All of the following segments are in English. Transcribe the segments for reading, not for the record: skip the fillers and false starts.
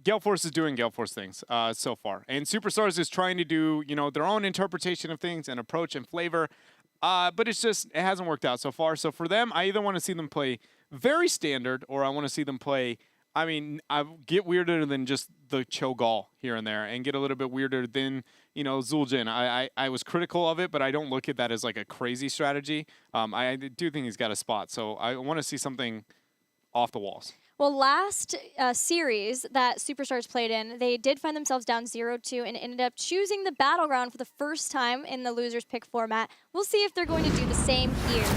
Gale Force is doing Gale Force things so far. And Superstars is trying to do, their own interpretation of things and approach and flavor. But it hasn't worked out so far. So for them, I either want to see them play very standard or I want to see them play, I get weirder than just the Cho'Gall here and there and get a little bit weirder than, Zul'jin. I was critical of it, but I don't look at that as like a crazy strategy. I do think he's got a spot. So I want to see something off the walls. Well, last series that Superstars played in, they did find themselves down 0-2 and ended up choosing the Battleground for the first time in the losers pick format. We'll see if they're going to do the same here.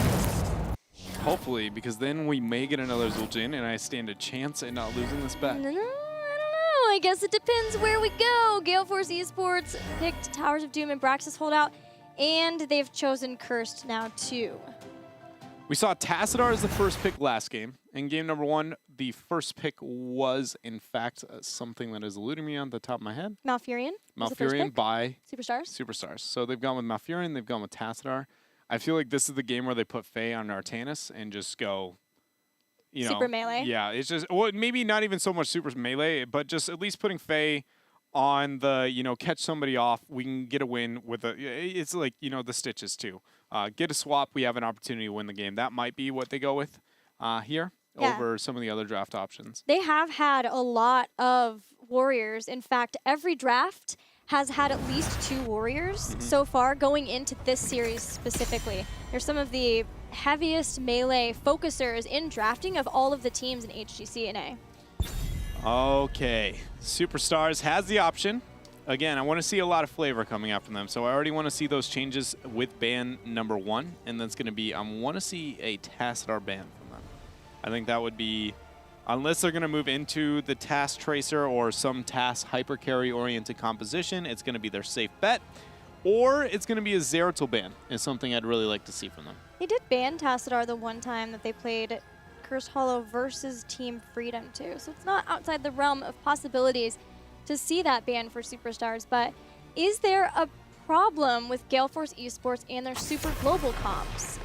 Hopefully, because then we may get another Zul'jin, and I stand a chance at not losing this bet. No, I don't know. I guess it depends where we go. Gale Force Esports picked Towers of Doom and Braxis Holdout, and they've chosen Cursed now, too. We saw Tassadar as the first pick last game. In game number 1, the first pick was, in fact, something that is eluding me on the top of my head. Malfurion. Malfurion by Superstars. Superstars. So they've gone with Malfurion, they've gone with Tassadar. I feel like this is the game where they put Faye on Artanis and just go, Super melee? Yeah, it's just, well, maybe not even so much super melee, but just at least putting Faye on the, catch somebody off. We can get a win with it's like, the stitches too. Get a swap, we have an opportunity to win the game. That might be what they go with here over some of the other draft options. They have had a lot of warriors. In fact, every draft has had at least 2 warriors so far going into this series specifically. They're some of the heaviest melee focusers in drafting of all of the teams in HGC and A. Okay, Superstars has the option. Again, I want to see a lot of flavor coming out from them, so I already want to see those changes with ban number 1, and that's going to be, I want to see a Tassadar ban from them. I think that would be, unless they're going to move into the Task Tracer or some Task hypercarry-oriented composition, it's going to be their safe bet. Or it's going to be a Zeratul ban, is something I'd really like to see from them. They did ban Tassadar the one time that they played Cursed Hollow versus Team Freedom, too. So it's not outside the realm of possibilities to see that ban for Superstars. But is there a problem with Gale Force Esports and their super global comps?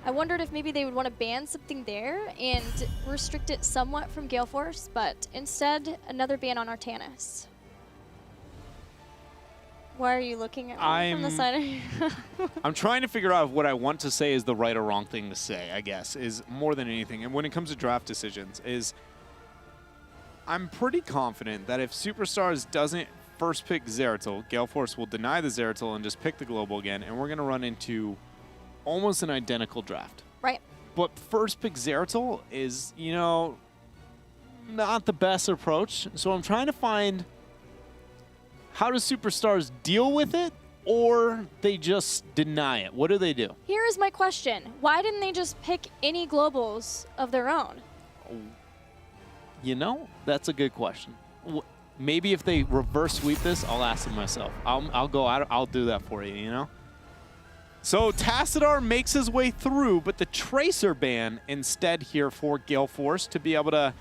I wondered if maybe they would want to ban something there and restrict it somewhat from Gale Force, but instead, another ban on Artanis. Why are you looking at me from the side? I'm trying to figure out if what I want to say is the right or wrong thing to say, I guess, is more than anything. And when it comes to draft decisions, is I'm pretty confident that if Superstars doesn't first pick Zeratul, Gale Force will deny the Zeratul and just pick the global again, and we're going to run into almost an identical draft. Right. But first pick Zeratul is, not the best approach. So I'm trying to find, how do Superstars deal with it, or they just deny it? What do they do? Here is my question. Why didn't they just pick any globals of their own? That's a good question. Maybe if they reverse sweep this, I'll ask them myself. I'll go out. I'll do that for you, So Tassadar makes his way through, but the Tracer ban instead here for Gale Force to be able to,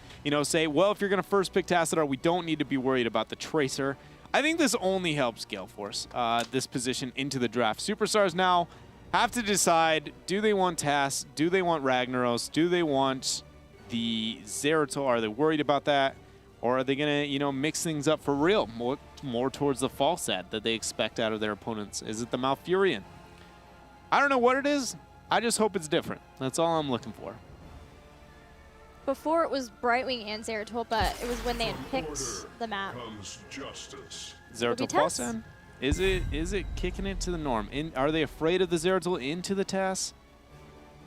say, well, if you're going to first pick Tassadar, we don't need to be worried about the Tracer. I think this only helps Gale Force, this position into the draft. Superstars now have to decide, do they want Tass? Do they want Ragnaros? Do they want the Zeratul? Are they worried about that? Or are they going to, mix things up for real, more towards the Falstad that they expect out of their opponents? Is it the Malfurion? I don't know what it is. I just hope it's different. That's all I'm looking for. Before it was Brightwing and Zeratul, but it was when they had picked the map. Zeratul Falstad? Is it kicking it to the norm? Are they afraid of the Zeratul into the TAS?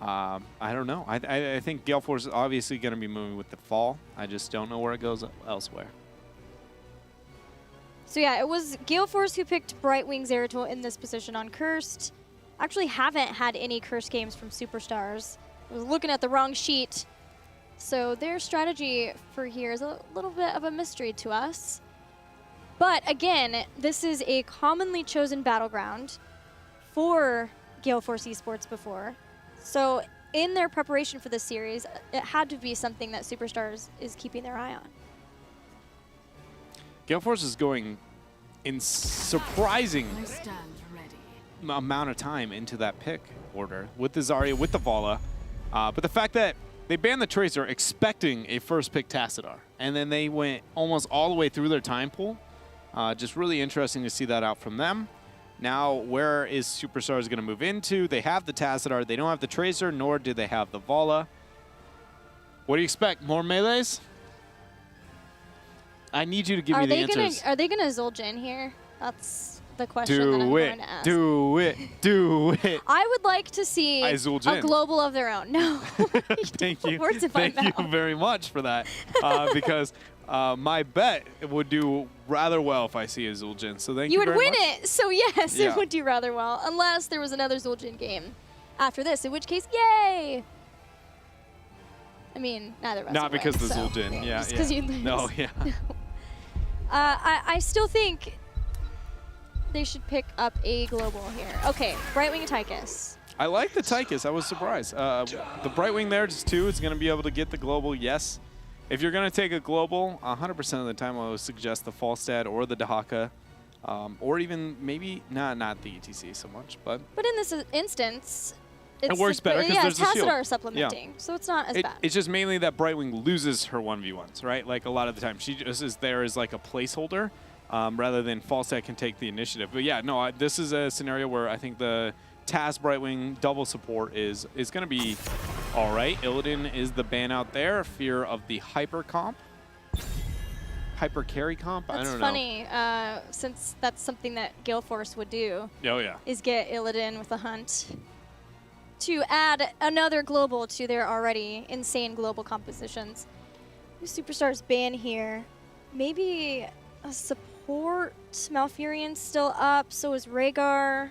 I don't know. I think Gale Force is obviously going to be moving with the fall. I just don't know where it goes elsewhere. So yeah, it was Gale Force who picked Brightwing Zeratul in this position on Cursed. Actually haven't had any Cursed games from Superstars. I was looking at the wrong sheet. So their strategy for here is a little bit of a mystery to us. But again, this is a commonly chosen battleground for Gale Force Esports before. So in their preparation for this series, it had to be something that Superstars is keeping their eye on. Gale Force is going in surprising amount of time into that pick order with the Zarya, with the Vala. But the fact that they banned the Tracer expecting a first pick Tassadar, and then they went almost all the way through their time pool. Just really interesting to see that out from them. Now, where is Superstars going to move into? They have the Tassadar. They don't have the Tracer, nor do they have the Vala. What do you expect? More melees? I need you to give me the answers. Are they gonna Zul'jin here? That's the question that I'm going to ask. Do it. I would like to see a global of their own. No. Thank you. Words in my Thank you mouth. very much for that. Because my bet would do rather well if I see a Zul'jin. So thank you very much. You would win it. So yes, Yeah. it would do rather well. Unless there was another Zul'jin game after this, in which case, yay! I mean, neither of us Not would because win, the so, Zul'jin. Yeah. just because you'd lose. No, yeah. I still think they should pick up a global here. Okay, Brightwing and Tychus. I like the Tychus. I was surprised. The Brightwing there, just 2, is going to be able to get the global, yes. If you're going to take a global, 100% of the time I would suggest the Falstad or the Dahaka, or even maybe, not the ETC so much. But in this instance, it works better because there's the shield. Tassadar supplementing, so it's not as bad. It's just mainly that Brightwing loses her 1v1s, right? Like a lot of the time. She just is there as like a placeholder rather than Falstad can take the initiative. But yeah, no, this is a scenario where I think the Taz Brightwing double support is going to be all right. Illidan is the ban out there. Fear of the hyper comp. Hyper carry comp? I don't know. That's funny, since that's something that Gale Force would do. Oh, yeah. Is get Illidan with the hunt to add another global to their already insane global compositions. New Superstars ban here. Maybe a support. Malfurion's still up, so is Rhaegar.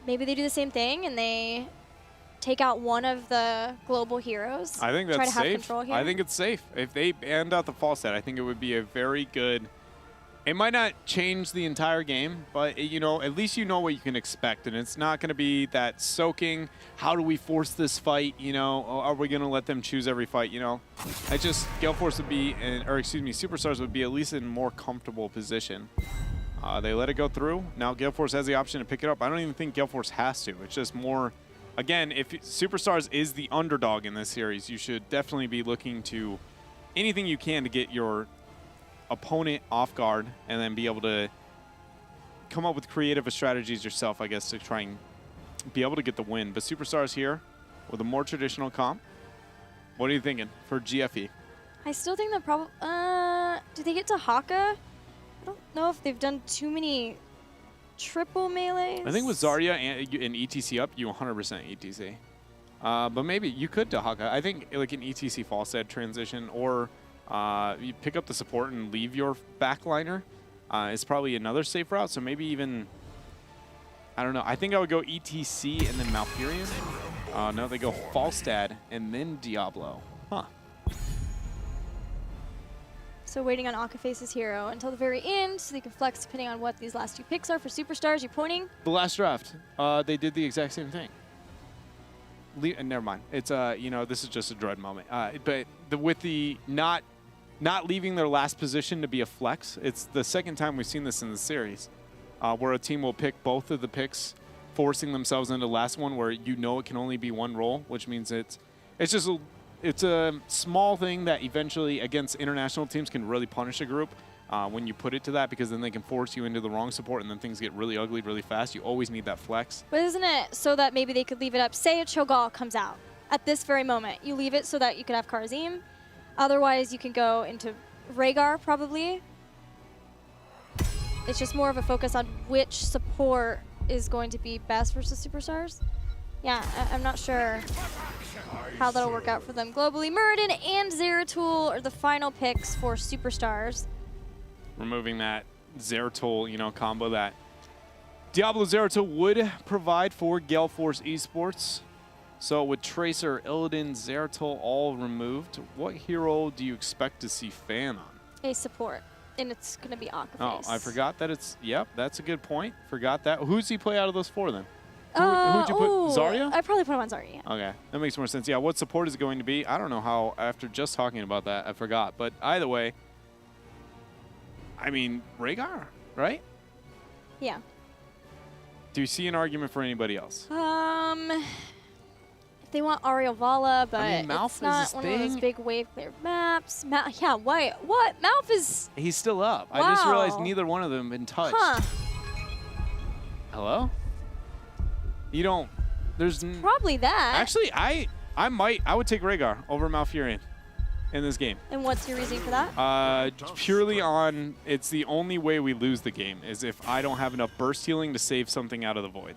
Maybe they do the same thing and they take out one of the global heroes. I think that's try to safe. Have control here. I think it's safe. If they banned out the Falstad, I think it would be a very good... It might not change the entire game, but you know, at least you know what you can expect, and it's not going to be that soaking. How do we force this fight? You know, are we going to let them choose every fight? You know, I just Gale Force would be, Superstars would be at least in a more comfortable position. They let it go through. Now Gale Force has the option to pick it up. I don't even think Gale Force has to. It's just more. Again, if Superstars is the underdog in this series, you should definitely be looking to anything you can to get your opponent off guard and then be able to come up with creative strategies yourself, I guess, to try and be able to get the win. But Superstars here with a more traditional comp. What are you thinking for GFE? I still think that probably... do they get to Haka? I don't know if they've done too many triple melees. I think with Zarya and ETC up, you 100% ETC. But maybe you could to Haka. I think like an ETC Falstad transition or you pick up the support and leave your backliner is probably another safe route. So maybe even, I don't know. I think I would go ETC and then Malfurion. No, they go Falstad and then Diablo. Huh. So waiting on Akaface's hero until the very end so they can flex depending on what these last 2 picks are for Superstars. You're pointing? The last draft, they did the exact same thing. Never mind. It's, you know, this is just a dread moment. But with the not leaving their last position to be a flex, it's the second time we've seen this in the series, where a team will pick both of the picks, forcing themselves into the last one where you know it can only be one role, which means it's a small thing that eventually against international teams can really punish a group when you put it to that, because then they can force you into the wrong support and then things get really ugly really fast. You always need that flex. But isn't it so that maybe they could leave it up? Say a Cho'Gall comes out at this very moment. You leave it so that you could have Karzim. Otherwise, you can go into Rhaegar probably. It's just more of a focus on which support is going to be best versus Superstars. Yeah, I'm not sure how that'll work out for them globally. Muradin and Zeratul are the final picks for Superstars. Removing that Zeratul, you know, combo that Diablo Zeratul would provide for Gale Force Esports. So with Tracer, Illidan, Zeratul all removed, what hero do you expect to see Fan on? A support, and it's going to be Akaface. Oh, I forgot that it's, yep, that's a good point. Forgot that. Who's he play out of those 4 then? Who'd you put? Zarya? I'd probably put him on Zarya, yeah. Okay, that makes more sense. Yeah, what support is it going to be? I don't know how, after just talking about that, I forgot. But either way, I mean, Rhaegar, right? Yeah. Do you see an argument for anybody else? If They want Ariovala, but I mean, Malf it's not is his one of those thing. big wave clear maps. Yeah, why? What? Malf is... He's still up. Wow. I just realized neither one of them have been touched. Huh. Hello? You don't... There's... Probably that. Actually, I would take Rhaegar over Malfurion in this game. And what's your reasoning for that? Purely on, it's the only way we lose the game is if I don't have enough burst healing to save something out of the void.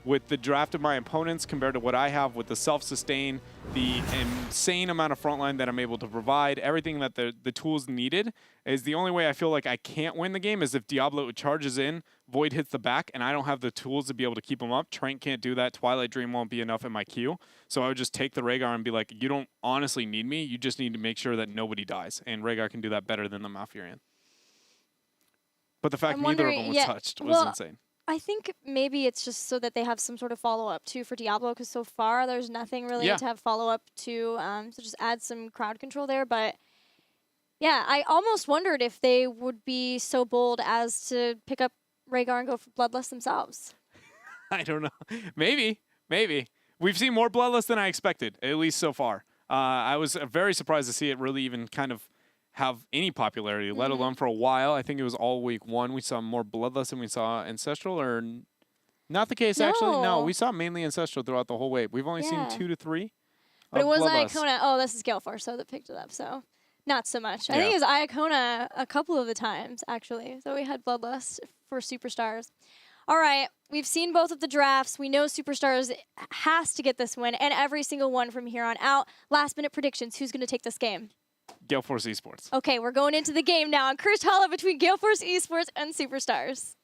With the draft of my opponents compared to what I have with the self-sustain, the insane amount of frontline that I'm able to provide, everything that the tools needed, is the only way I feel like I can't win the game is if Diablo charges in, Void hits the back, and I don't have the tools to be able to keep him up. Trank can't do that. Twilight Dream won't be enough in my queue. So I would just take the Rhaegar and be like, you don't honestly need me. You just need to make sure that nobody dies. And Rhaegar can do that better than the Malfurion. But the fact neither of them was touched was insane. I think maybe it's just so that they have some sort of follow-up, too, for Diablo, because so far there's nothing really to have follow-up to, so just add some crowd control there. But, yeah, I almost wondered if they would be so bold as to pick up Rhaegar and go for Bloodlust themselves. I don't know. Maybe. We've seen more Bloodlust than I expected, at least so far. I was very surprised to see it really even kind of have any popularity, let alone for a while. I think it was all week 1. We saw more Bloodlust than we saw Ancestral, or not the case, actually? No, we saw mainly Ancestral throughout the whole wave. We've only seen 2 to 3. But it was Iacona. Oh, this is Gale Force, so that picked it up, so not so much. I think it was Iacona a couple of the times, actually. So we had Bloodlust for Superstars. All right, we've seen both of the drafts. We know Superstars has to get this win, and every single one from here on out. Last-minute predictions. Who's going to take this game? Gale Force Esports. Okay, we're going into the game now. On Cursed Hollow between Gale Force Esports and Superstars.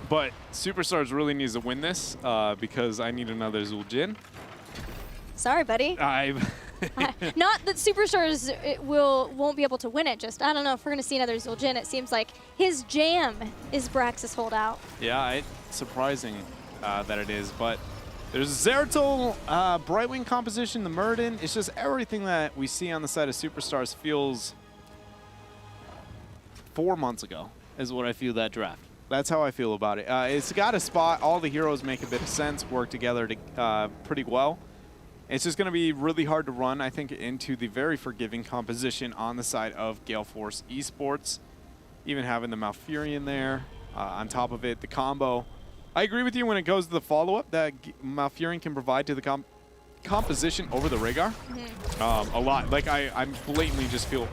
But Superstars really needs to win this because I need another Zul'jin. Sorry, buddy. Not that Superstars won't be able to win it. Just I don't know if we're going to see another Zul'jin. It seems like his jam is Brax's holdout. Yeah, it's surprising that it is, but there's Zeratul, Brightwing composition, the Murden. It's just everything that we see on the side of Superstars feels 4 months ago is what I feel that draft. That's how I feel about it. It's got a spot. All the heroes make a bit of sense, work together pretty well. It's just going to be really hard to run, I think, into the very forgiving composition on the side of Gale Force Esports. Even having the Malfurion there on top of it, the combo. I agree with you when it goes to the follow-up that Malfurion can provide to the composition over the Rhaegar. A lot. Like, I blatantly just feel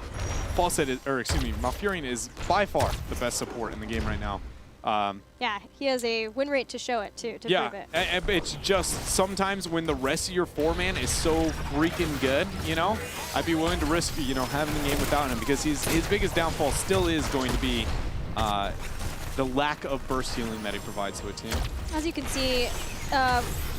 Malfurion is by far the best support in the game right now. Yeah, he has a win rate to show it, too, to prove it. It's just sometimes when the rest of your 4-man is so freaking good, you know, I'd be willing to risk, you know, having the game without him because his biggest downfall still is going to be the lack of burst healing that he provides to a team. As you can see,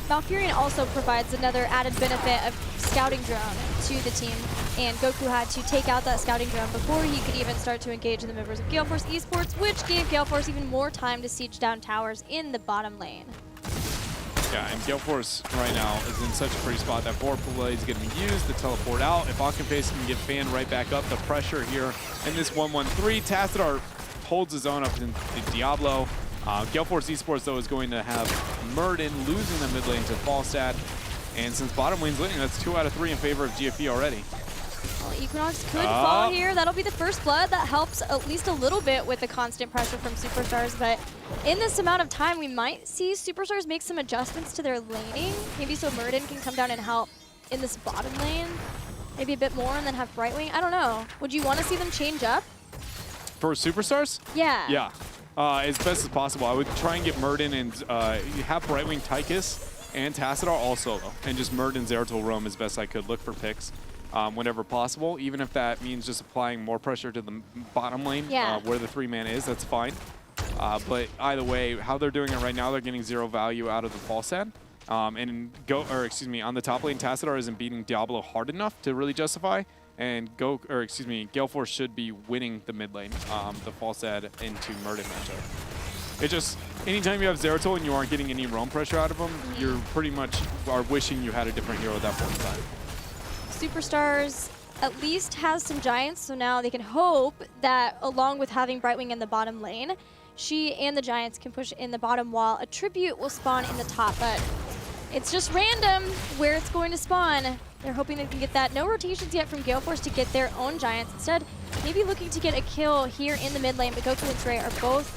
Malfurion also provides another added benefit of scouting drone to the team, and Goku had to take out that scouting drone before he could even start to engage the members of Gale Force Esports, which gave Gale Force even more time to siege down towers in the bottom lane. Yeah, and Gale Force right now is in such a pretty spot that forward play is going to be used to teleport out. If Akinface can get fanned right back up, the pressure here in this 1-1-3, Tassadar holds his own up in Diablo. Gale Force Esports, though, is going to have Murden losing the mid lane to Falstad. And since bottom lane's winning, that's 2 out of 3 in favor of GFE already. Well, Equinox could fall here. That'll be the first blood. That helps at least a little bit with the constant pressure from Superstars. But in this amount of time, we might see Superstars make some adjustments to their laning. Maybe so Murden can come down and help in this bottom lane. Maybe a bit more and then have Brightwing. I don't know. Would you want to see them change up? For Superstars? Yeah. Yeah. As best as possible. I would try and get Murden and have Brightwing Tychus and Tassadar all solo. And just Murden Zeratul roam as best I could. Look for picks whenever possible. Even if that means just applying more pressure to the bottom lane where the 3-man is, that's fine. But either way, how they're doing it right now, they're getting 0 value out of the Falstad. And on the top lane, Tassadar isn't beating Diablo hard enough to really justify. And Gale Force should be winning the mid lane, the Falstad into Murden matchup. It just, anytime you have Zeratul and you aren't getting any roam pressure out of him, you're pretty much are wishing you had a different hero at that point in time. Superstars at least has some Giants, so now they can hope that along with having Brightwing in the bottom lane, she and the Giants can push in the bottom wall. A Tribute will spawn in the top, but It's just random where it's going to spawn. They're hoping they can get that. No rotations yet from Gale Force to get their own Giants. Instead, maybe looking to get a kill here in the mid lane, but Goku and Stray are both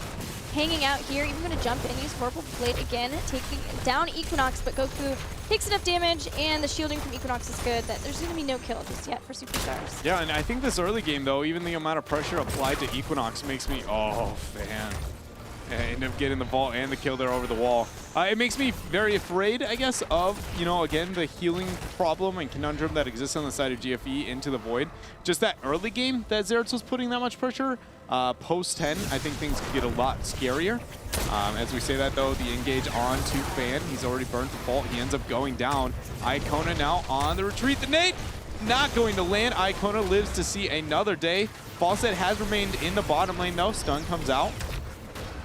hanging out here. Even going to jump in, use Purple Plate again, taking down Equinox, but Goku takes enough damage, and the shielding from Equinox is good that there's going to be no kill just yet for Superstars. Yeah, and I think this early game, though, even the amount of pressure applied to Equinox makes me, oh, man. End up getting the vault and the kill there over the wall. It makes me very afraid, I guess, of, you know, again, the healing problem and conundrum that exists on the side of GFE into the Void. Just that early game that Xerath was putting that much pressure. Post 10, I think things could get a lot scarier. As we say that, though, the engage on to Fan. He's already burnt the vault. He ends up going down. Iacona now on the retreat. The nade not going to land. Iacona lives to see another day. Falset has remained in the bottom lane, though. Stun comes out.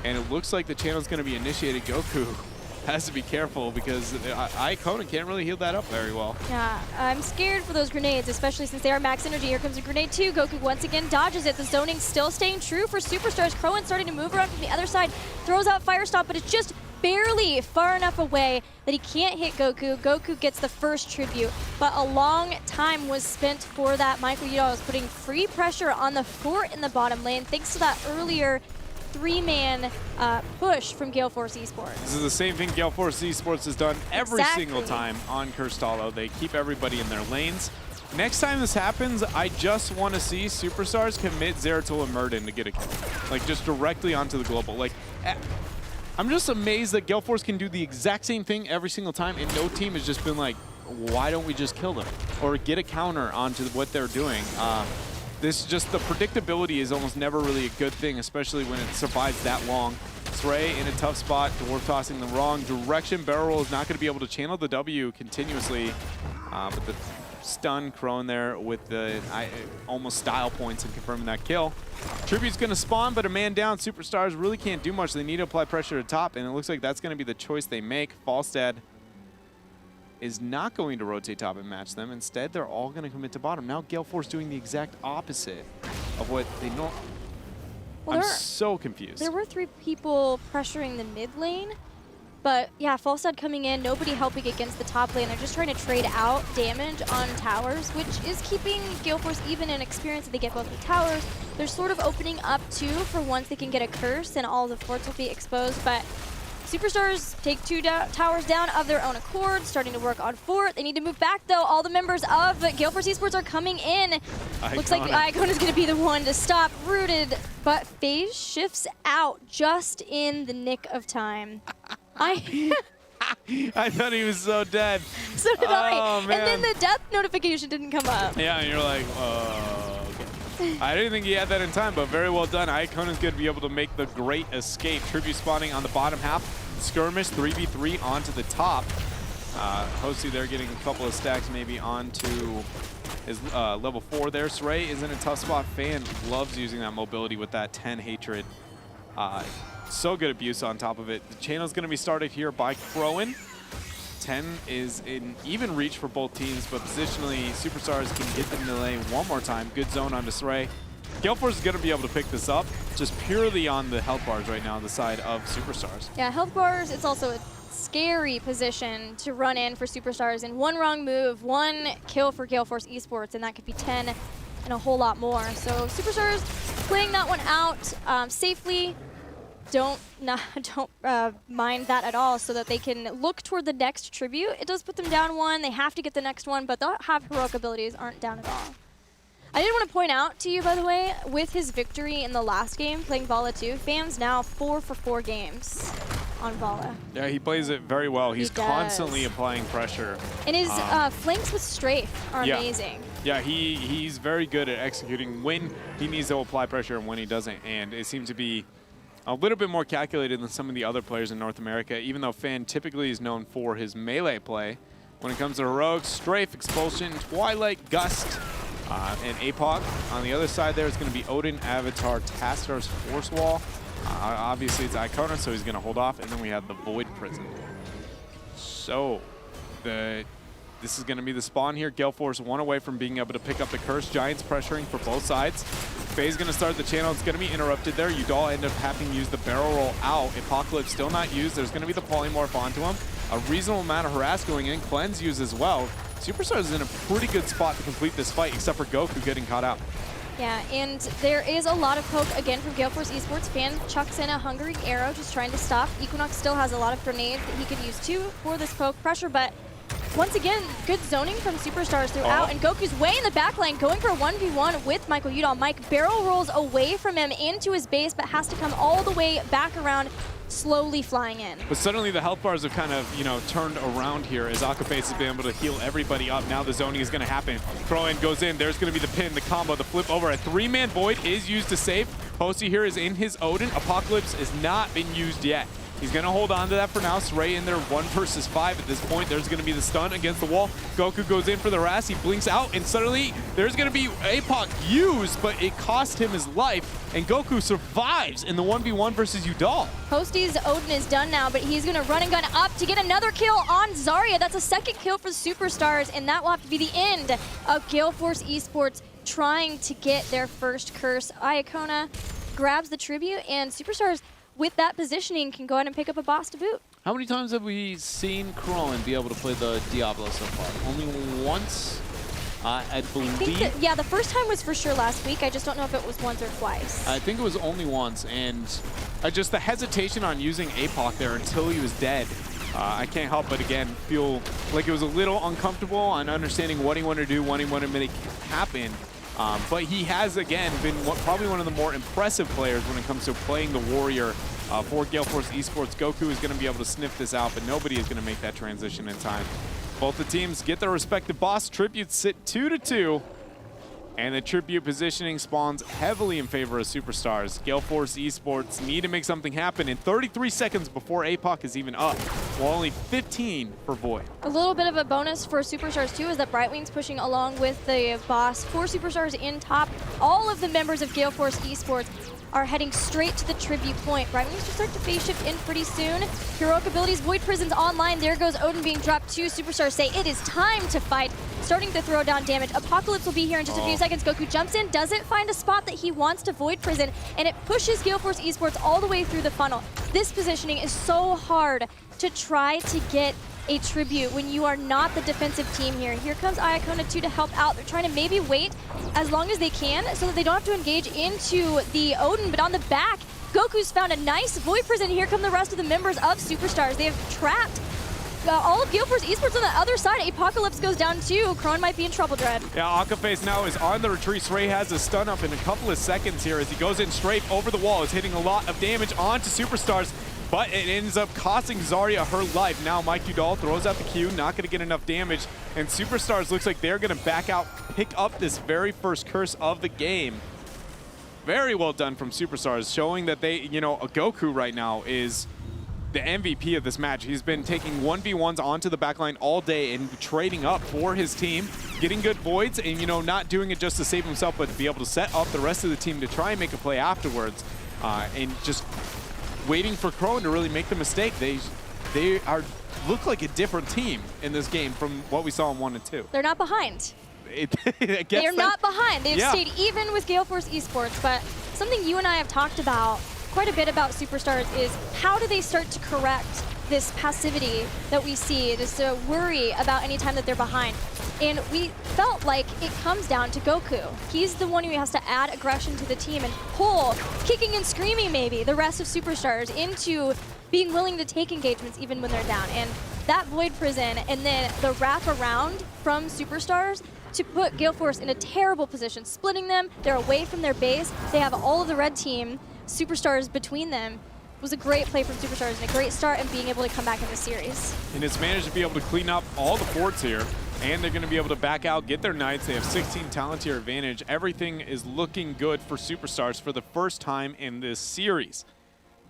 And it looks like the channel's going to be initiated. Goku has to be careful because Iacona can't really heal that up very well. Yeah, I'm scared for those grenades, especially since they are max energy. Here comes a grenade too. Goku once again dodges it. The zoning still staying true for Superstars. Crowan starting to move around from the other side. Throws out Fire Stomp, but it's just barely far enough away that he can't hit Goku. Goku gets the first tribute, but a long time was spent for that. Michael Udall was putting free pressure on the fort in the bottom lane thanks to that earlier three-man push from Gale Force Esports. This is the same thing Gale Force Esports has done every single time on Cursed Hollow. They keep everybody in their lanes. Next time this happens, I just want to see Superstars commit Zeratul and Murden to get a kill. Like, just directly onto the global. Like, I'm just amazed that Gale Force can do the exact same thing every single time, and no team has just been like, why don't we just kill them? Or get a counter onto what they're doing. This just, the predictability is almost never really a good thing, especially when it survives that long. Sray in a tough spot, Dwarf tossing the wrong direction. Barrel Roll is not going to be able to channel the W continuously, but the stun Crone there with the almost style points and confirming that kill. Tribute's going to spawn, but a man down. Superstars really can't do much. They need to apply pressure to top, and it looks like that's going to be the choice they make. Falstad is not going to rotate top and match them. Instead, they're all going to commit to bottom. Now Gale Force doing the exact opposite of what they know. Well, I'm so confused. There were three people pressuring the mid lane, but yeah, Falstad coming in, nobody helping against the top lane. They're just trying to trade out damage on towers, which is keeping Gale Force even in experience if they get both the towers. They're sort of opening up too for once they can get a curse and all the forts will be exposed, but Superstars take two towers down of their own accord, starting to work on fort. They need to move back, though. All the members of Gale Force Esports are coming in. Looks like Iacona is going to be the one to stop. Rooted, but FaZe shifts out just in the nick of time. I thought he was so dead. So did I. Man. And then the death notification didn't come up. Yeah, and you're like, okay. I didn't think he had that in time, but very well done. Iacona's going to be able to make the great escape. Tribute spawning on the bottom half. Skirmish 3v3 onto the top. Hosty there getting a couple of stacks maybe onto his level 4 there. Sray is in a tough spot. Fan loves using that mobility with that 10 hatred. So good abuse on top of it. The channel's going to be started here by Crowan. 10 is in even reach for both teams, but positionally, Superstars can get them in the lane one more time. Good zone onto Sray. Gale Force is going to be able to pick this up just purely on the health bars right now on the side of Superstars. Yeah, health bars, it's also a scary position to run in for Superstars. And one wrong move, one kill for Gale Force Esports, and that could be 10 and a whole lot more. So Superstars playing that one out safely. Don't mind that at all so that they can look toward the next tribute. It does put them down one. They have to get the next one, but they'll have heroic abilities, aren't down at all. I did want to point out to you, by the way, with his victory in the last game, playing Vala 2, Fam's now 4 for 4 games on Vala. Yeah, he plays it very well. He's constantly applying pressure. And his flanks with Strafe are amazing. Yeah, he's very good at executing when he needs to apply pressure and when he doesn't, and it seems to be a little bit more calculated than some of the other players in North America, even though Fan typically is known for his melee play. When it comes to heroics, Strafe, Expulsion, Twilight, Gust, and APOC. On the other side there is going to be Odin, Avatar, Taskar's Force Wall. Obviously it's Iacona, so he's going to hold off, and then we have the Void Prison. So, this is going to be the spawn here. Gale Force one away from being able to pick up the curse. Giants pressuring for both sides. FaZe going to start the channel. It's going to be interrupted there. Udall end up having to use the barrel roll out. Apocalypse still not used. There's going to be the polymorph onto him. a reasonable amount of harass going in. Cleanse use as well. Superstars is in a pretty good spot to complete this fight, except for Goku getting caught out. Yeah, and there is a lot of poke again from Gale Force Esports. Fan chucks in a Hungry Arrow, just trying to stop. Equinox still has a lot of grenades that he could use too for this poke pressure, but once again, good zoning from Superstars throughout, and Goku's way in the back line, going for a 1v1 with Michael Udall. Mike barrel rolls away from him into his base, but has to come all the way back around, slowly flying in. But suddenly the health bars have kind of, you know, turned around here as Akaface has been able to heal everybody up. Now the zoning is going to happen. Throw-in goes in. There's going to be the pin, the combo, the flip over. A 3-man Void is used to save. Posty here is in his Odin. Apocalypse has not been used yet. He's going to hold on to that for now. Sray in there 1 versus 5 at this point. There's going to be the stun against the wall. Goku goes in for the Ras. He blinks out, and suddenly there's going to be APOC used, but it cost him his life, and Goku survives in the 1v1 versus Udall. Posty's Odin is done now, but he's going to run and gun up to get another kill on Zarya. That's a second kill for Superstars, and that will have to be the end of Gale Force Esports trying to get their first curse. Iacona grabs the tribute, and Superstars, with that positioning, can go ahead and pick up a boss to boot. How many times have we seen Krillin be able to play the Diablo so far? Only once, I believe. Yeah, the first time was for sure last week. I just don't know if it was once or twice. I think it was only once, and just the hesitation on using APOC there until he was dead. I can't help but, again, feel like it was a little uncomfortable on understanding what he wanted to do, what he wanted to make happen. But he has, again, been probably one of the more impressive players when it comes to playing the Warrior for Gale Force Esports. Goku is going to be able to sniff this out, but nobody is going to make that transition in time. Both the teams get their respective boss. Tributes sit 2-2, and the tribute positioning spawns heavily in favor of Superstars. Gale Force Esports need to make something happen in 33 seconds before APOC is even up. Well, only 15 for Void. A little bit of a bonus for Superstars too is that Brightwing's pushing along with the boss. 4 Superstars in top. All of the members of Gale Force Esports are heading straight to the tribute point. Brightwings will start to phase shift in pretty soon. Heroic abilities, Void Prison's online. There goes Odin being dropped. 2 Superstars say it is time to fight. Starting to throw down damage. Apocalypse will be here in just a few seconds. Goku jumps in, doesn't find a spot that he wants to Void Prison, and it pushes Gale Force Esports all the way through the funnel. This positioning is so hard to try to get a tribute when you are not the defensive team here. Here comes Iacona 2 to help out. They're trying to maybe wait as long as they can so that they don't have to engage into the Odin, but on the back, Goku's found a nice Void Prison. Here come the rest of the members of Superstars. They have trapped all of Gale Force Esports on the other side. Apocalypse goes down too. Krone might be in trouble, Dread. Yeah, Akaface now is on the retreat. Sray has a stun up in a couple of seconds here as he goes in straight over the wall. Is hitting a lot of damage onto Superstars, but it ends up costing Zarya her life. Now Mike Udall throws out the Q, not going to get enough damage, and Superstars looks like they're going to back out, pick up this very first curse of the game. Very well done from Superstars, showing that they, you know, Goku right now is the MVP of this match. He's been taking 1v1s onto the backline all day and trading up for his team, getting good voids, and, you know, not doing it just to save himself, but to be able to set up the rest of the team to try and make a play afterwards, and just waiting for Krone to really make the mistake. They look like a different team in this game from what we saw in 1 and 2. They're not behind. They're not behind. They've stayed even with Gale Force Esports, but something you and I have talked about quite a bit about Superstars is how do they start to correct this passivity that we see, this worry about any time that they're behind. And we felt like it comes down to Goku. He's the one who has to add aggression to the team and pull, kicking and screaming maybe, the rest of Superstars into being willing to take engagements even when they're down. And that Void Prison and then the wrap around from Superstars to put Gale Force in a terrible position, splitting them. They're away from their base. They have all of the red team, Superstars between them. Was a great play from Superstars and a great start in being able to come back in the series. And it's managed to be able to clean up all the forts here, and they're going to be able to back out, get their Knights. They have 16 talent tier advantage. Everything is looking good for Superstars for the first time in this series.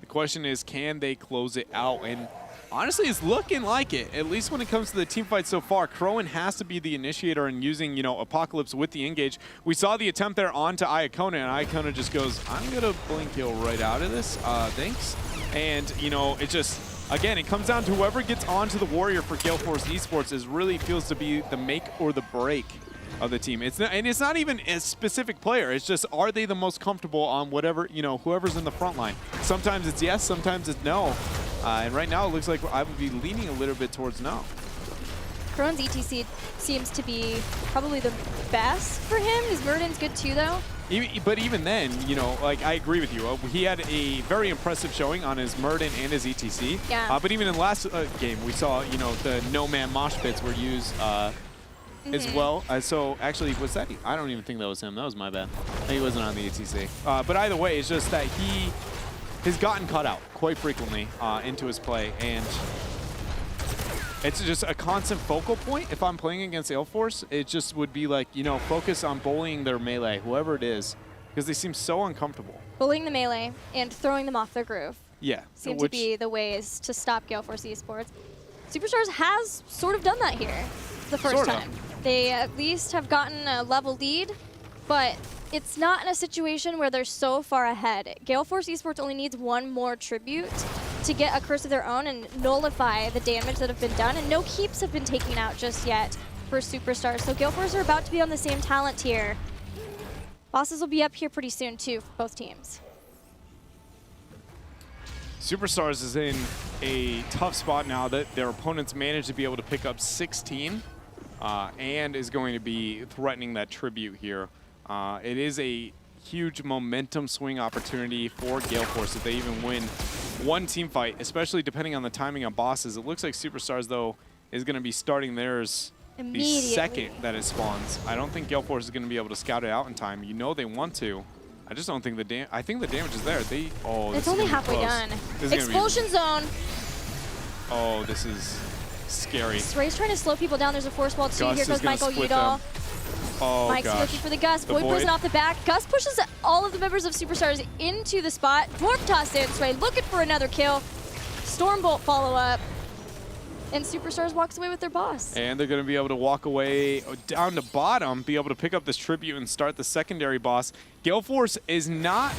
The question is, can they close it out? And honestly, it's looking like it, at least when it comes to the team fight so far. Krone has to be the initiator in using, you know, Apocalypse with the engage. We saw the attempt there onto Iacona, and Iacona just goes, I'm going to blink heal right out of this, thanks. And, you know, it just, again, it comes down to whoever gets onto the Warrior for Gale Force Esports is really feels to be the make or the break of the team. It's not, and it's not even a specific player. It's just, are they the most comfortable on whatever, you know, whoever's in the front line? Sometimes it's yes, sometimes it's no. And right now, it looks like I would be leaning a little bit towards no. Crone's ETC seems to be probably the best for him. His Murden's good too, though. But even then, you know, like, I agree with you. He had a very impressive showing on his Murden and his ETC. Yeah. But even in the last game, we saw, you know, the no-man mosh pits were used as well. So actually, was that? I don't even think that was him. That was my bad. He wasn't on the ETC. But either way, it's just that he has gotten caught out quite frequently into his play. And it's just a constant focal point. If I'm playing against Gale Force, it just would be like, you know, focus on bullying their melee, whoever it is, because they seem so uncomfortable. Bullying the melee and throwing them off their groove. Yeah. Seem to be the ways to stop Gale Force Esports. Superstars has sort of done that here the first time. They at least have gotten a level lead, but it's not in a situation where they're so far ahead. Gale Force Esports only needs one more tribute to get a curse of their own and nullify the damage that have been done, and no keeps have been taken out just yet for Superstars. So Gale Force are about to be on the same talent tier. Bosses will be up here pretty soon too for both teams. Superstars is in a tough spot now that their opponents managed to be able to pick up 16 and is going to be threatening that tribute here. It is a huge momentum swing opportunity for Gale Force if they even win one team fight, especially depending on the timing on bosses. It looks like Superstars, though, is going to be starting theirs the second that it spawns. I don't think Gale Force is going to be able to scout it out in time. You know they want to. I just don't think I think the damage is there. It's only halfway done. Expulsion zone. Oh, this is scary. Ray's trying to slow people down. There's a force wall too. Here goes Michael Udall. Oh, Mike's gosh. looking for the Gus. Void Void. Prison off the back. Gus pushes all of the members of Superstars into the spot. Dwarf toss in. Ray looking for another kill. Stormbolt follow up. And Superstars walks away with their boss. And they're going to be able to walk away down to bottom, be able to pick up this tribute and start the secondary boss. Gale Force is not,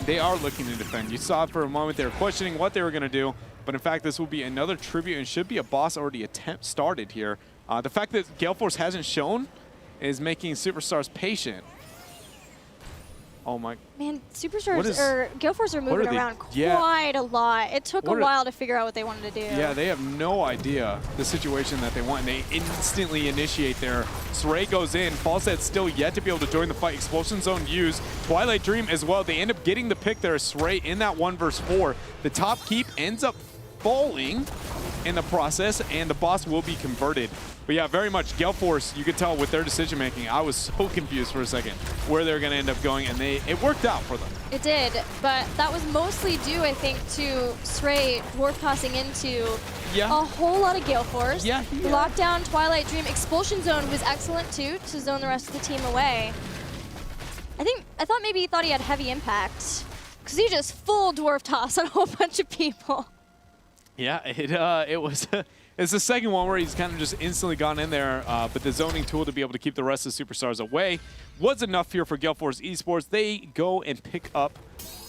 they are looking to defend. You saw for a moment they were questioning what they were going to do, but in fact this will be another tribute and should be a boss already started here. The fact that Gale Force hasn't shown is making Superstars patient. Oh my. Man, Superstars or Gale Force are moving around quite a lot. It took a while to figure out what they wanted to do. Yeah, they have no idea the situation that they want, and they instantly initiate there. Sray goes in. Falset's still yet to be able to join the fight. Expulsion Zone used. Twilight Dream as well. They end up getting the pick there. Sray in that 1 versus 4. The top keep ends up falling in the process, and the boss will be converted. But yeah, very much Gale Force, you could tell with their decision making, I was so confused for a second where they're going to end up going, and it worked out for them. It did, but that was mostly due, I think, to Sray dwarf tossing into a whole lot of Gale Force. Yeah. Lockdown, Twilight Dream, Expulsion Zone was excellent too to zone the rest of the team away. I thought maybe he thought he had heavy impact because he just full dwarf toss on a whole bunch of people. Yeah, it was. It's the second one where he's kind of just instantly gone in there, but the zoning tool to be able to keep the rest of the Superstars away was enough here for Gale Force Esports. They go and pick up,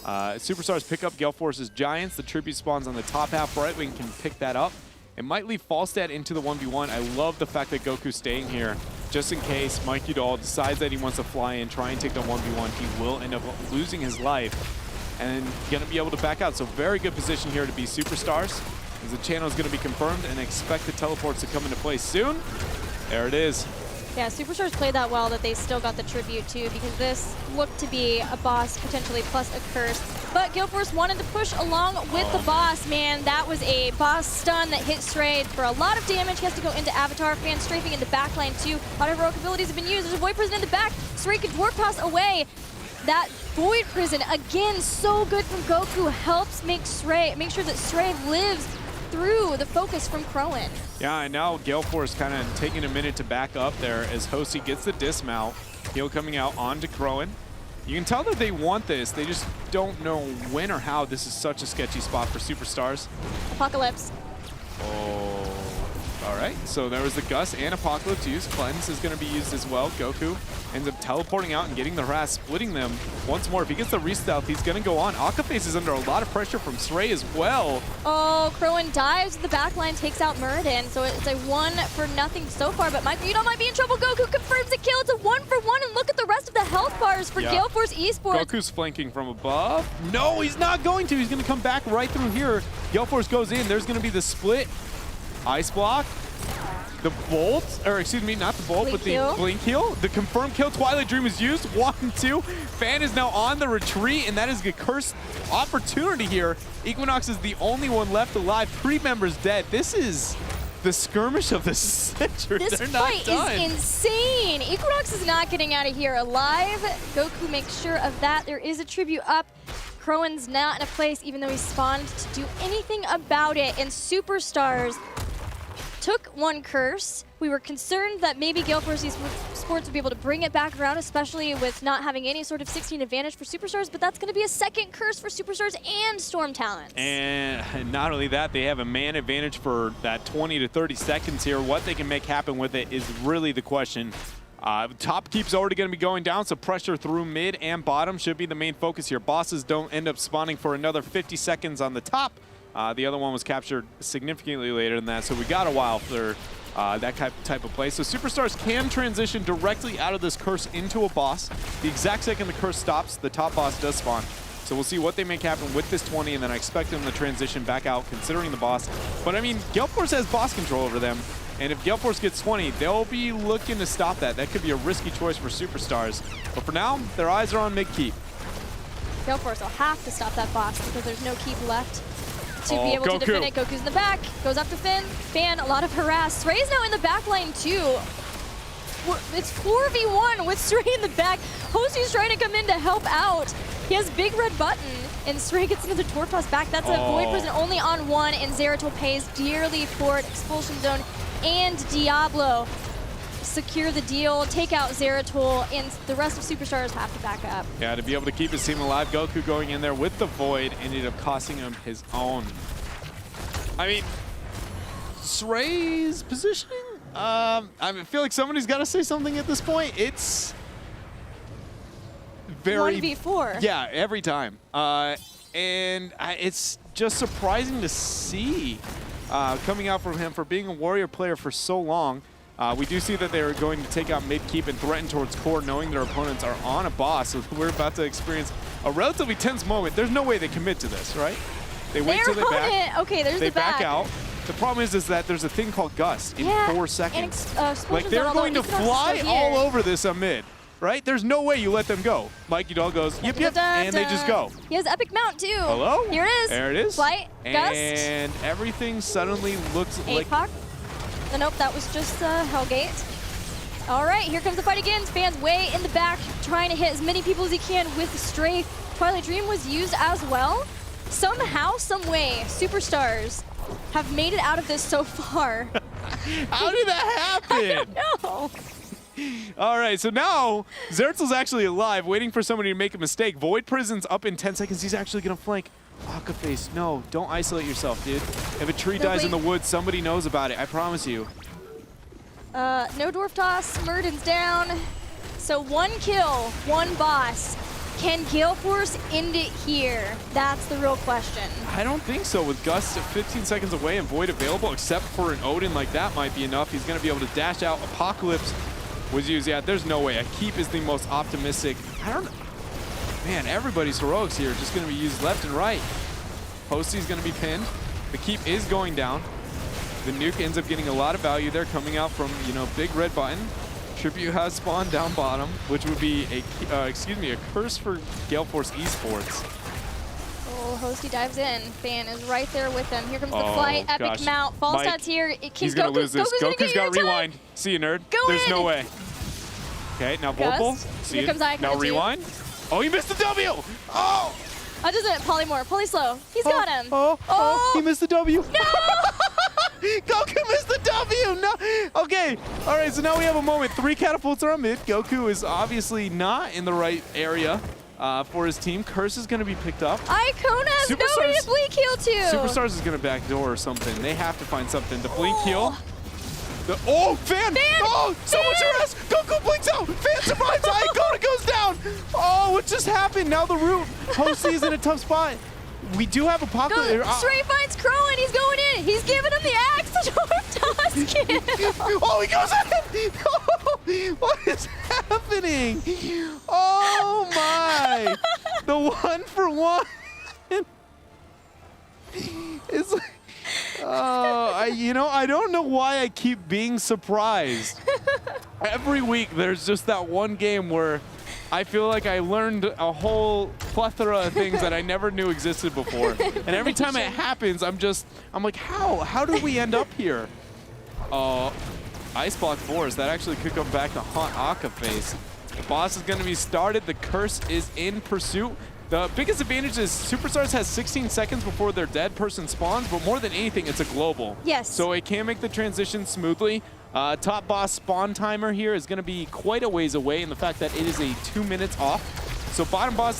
Superstars pick up Gale Force's Giants. The tribute spawns on the top half. Brightwing can pick that up. It might leave Falstad into the 1v1. I love the fact that Goku's staying here just in case Mike Udall decides that he wants to fly in, try and take the 1v1. He will end up losing his life and going to be able to back out. So very good position here to be Superstars. As the channel is going to be confirmed, and expect the teleports to come into play soon. There it is. Yeah, Superstars played that well that they still got the tribute too, because this looked to be a boss potentially plus a curse. But Gale Force wanted to push along with the boss, man. That was a boss stun that hit Stray for a lot of damage. He has to go into Avatar, fan strafing into backline too. A lot of heroic abilities have been used. There's a Void Prison in the back. Stray can dwarf toss away. That Void Prison, again, so good from Goku, helps make sure that Stray lives through the focus from Crowan. Yeah, and now Gale Force kind of taking a minute to back up there as Hosey gets the dismount. Heal coming out onto Crowan. You can tell that they want this. They just don't know when or how. This is such a sketchy spot for Superstars. Apocalypse. Oh, all right, so there was the Gust and Apocalypse used. Cleanse is going to be used as well. Goku ends up teleporting out and getting the harass, splitting them once more. If he gets the re-stealth, he's going to go on. Akaface is under a lot of pressure from Stray as well. Oh, Crowan dives to the back line, takes out Muradin, so it's a 1-for-0 so far, but Michael Udon might be in trouble. Goku confirms the kill. It's a 1-for-1, and look at the rest of the health bars for Gale Force Esports. Goku's flanking from above. No, he's not going to. He's going to come back right through here. Gale Force goes in. There's going to be the split. Ice block. The bolt, or excuse me, not the bolt, Blink but the heal. blink heal. The confirmed kill. Twilight Dream is used. 1-2. Fan is now on the retreat, and that is a cursed opportunity here. Equinox is the only one left alive. 3 members dead. This is the skirmish of the century. This They're not fight done. is insane. Equinox is not getting out of here alive. Goku makes sure of that. There is a tribute up. Crowan's not in a place, even though he spawned, to do anything about it. And Superstars took 1 curse. We were concerned that maybe Gale Force Esports would be able to bring it back around, especially with not having any sort of 16 advantage for Superstars, but that's going to be a 2nd curse for Superstars and Storm Talents. And not only that, they have a man advantage for that 20 to 30 seconds here. What they can make happen with it is really the question. Top keep's already going to be going down, so pressure through mid and bottom should be the main focus here. Bosses don't end up spawning for another 50 seconds on the top. The other one was captured significantly later than that, so we got a while for that type of play. So Superstars can transition directly out of this curse into a boss. The exact second the curse stops, the top boss does spawn. So we'll see what they make happen with this 20, and then I expect them to transition back out considering the boss. But I mean, Gale Force has boss control over them. And if Gale Force gets 20, they'll be looking to stop that. That could be a risky choice for Superstars. But for now, their eyes are on mid-keep. Gale Force will have to stop that boss because there's no keep left to be able Goku. to defend it. Goku's in the back, goes up to Finn. Fan, a lot of harass. Stray's now in the back line too. It's 4v1 with Stray in the back. Hosty's trying to come in to help out. He has big red button, and Stray gets another Torque Toss back. That's a Void Prison only on 1, and Zeratul pays dearly for it. Expulsion Zone and Diablo secure the deal, take out Zeratul, and the rest of Superstars have to back up. Yeah, to be able to keep his team alive, Goku going in there with the Void ended up costing him his own. I mean, Stray's positioning? I feel like somebody's got to say something at this point. It's very 1v4. Yeah, every time. And it's just surprising to see coming out from him for being a warrior player for so long. We do see that they're going to take out mid-keep and threaten towards core, knowing their opponents are on a boss. So we're about to experience a relatively tense moment. There's no way they commit to this, right? They wait till they back. Okay, there's they the back. back out. The problem is that there's a thing called Gust in 4 seconds. Like they're going to fly all over this mid, right? There's no way you let them go. Mikey Dog goes, yip, yip, and they just go. He has Epic Mount too. Hello? Here it is. There it is. Flight, Gust. And everything suddenly looks like... APOC. Nope, that was just Hellgate. All right, here comes the fight again. Fans way in the back, trying to hit as many people as he can with Stray. Twilight Dream was used as well. Somehow, some way, Superstars have made it out of this so far. How did that happen? I don't know. All right, so now Zeratul's actually alive, waiting for somebody to make a mistake. Void Prison's up in 10 seconds. He's actually going to flank. Akaface, no, don't isolate yourself, dude. If a tree dies in the woods, somebody knows about it. I promise you. No Dwarf Toss. Muradin's down. So 1 kill, 1 boss. Can Gale Force end it here? That's the real question. I don't think so. With Gust at 15 seconds away and Void available, except for an Odin, like that might be enough. He's going to be able to dash out. Apocalypse was used. Yeah, there's no way. A keep is the most optimistic. I don't know. Man, everybody's heroics here just going to be used left and right. Posty's going to be pinned. The keep is going down. The nuke ends up getting a lot of value there coming out from, you know, big red button. Tribute has spawned down bottom, which would be a curse for Gale Force Esports. Oh, Hosty dives in. Fan is right there with him. Here comes the flight. Gosh. Epic Mount. False stats here. He's going to lose this. Goku's got rewind. See you, nerd. There's no way. Okay, now Vorpal. Here comes Icon. Now rewind. Oh, he missed the W. Oh! That doesn't. Polymorph. Poly slow. He's got him. Oh, he missed the W. No! Goku missed the W. No. Okay. All right. So now we have a moment. 3 catapults are on mid. Goku is obviously not in the right area for his team. Curse is going to be picked up. Icon has nobody to blink heal to. Superstars is going to backdoor or something. They have to find something. The blink heal. Oh, Fan! Oh, so much arrest! Goku blinks out! Fan survives! Iacona goes down! Oh, what just happened? Now the root Hosey is in a tough spot. We do have Apocalypse. Stray finds Crow and he's going in. He's giving him the axe. The dwarf does kill. Oh, he goes in! Oh, what is happening? Oh my! The 1-for-1 is like, I don't know why I keep being surprised. Every week there's just that one game where I feel like I learned a whole plethora of things that I never knew existed before. And every time it happens, I'm like, how did we end up here? Ice Block Force, that actually could come back to haunt Aka face. The boss is gonna be started, the curse is in pursuit. The biggest advantage is Superstars has 16 seconds before their dead person spawns, but more than anything, it's a global. Yes. So it can make the transition smoothly. Top boss spawn timer here is going to be quite a ways away in the fact that it is a 2 minutes off. So bottom boss